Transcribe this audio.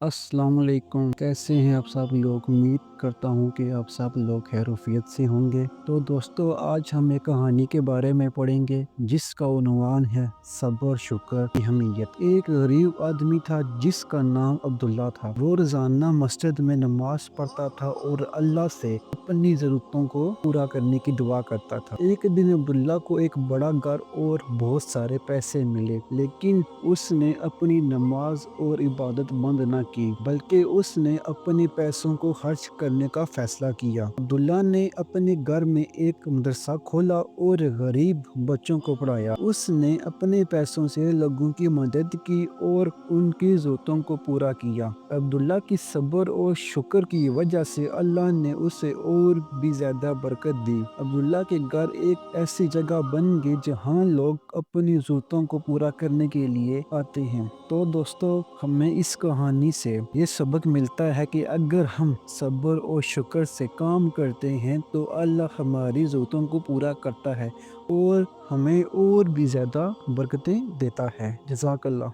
अस्सलाम वालेकुम। कैसे हैं आप सब लोग? उम्मीद करता हूँ कि आप सब लोग खैरियत से होंगे। तो दोस्तों, आज हम एक कहानी के बारे में पढ़ेंगे जिसका उन्वान है सब्र शुक्र की अहमियत। एक गरीब आदमी था जिसका नाम अब्दुल्ला था। वो रोजाना मस्जिद में नमाज पढ़ता था और अल्लाह से अपनी ज़रूरतों को पूरा करने की दुआ करता था। एक दिन अब्दुल्ला को एक बड़ा घर और बहुत सारे पैसे मिले, लेकिन उसने अपनी नमाज और इबादत बंद न की, बल्कि उसने अपने पैसों को खर्च करने का फैसला किया। अब्दुल्ला ने अपने घर में एक मदरसा खोला और गरीब बच्चों को पढ़ाया। उसने अपने पैसों से लोगों की मदद की और उनकी ज़रूरतों को पूरा किया। अब्दुल्ला की सब्र और शुक्र की वजह से अल्लाह ने उसे और भी ज्यादा बरकत दी। अब्दुल्ला के घर एक ऐसी जगह बन गई जहाँ लोग अपनी ज़रूरतों को पूरा करने के लिए आते हैं। तो दोस्तों, हमें इस कहानी से ये सबक मिलता है कि अगर हम सब्र और शुक्र से काम करते हैं तो अल्लाह हमारी ज़रूरतों को पूरा करता है और हमें और भी ज़्यादा बरकतें देता है। जज़ाकल्लाह।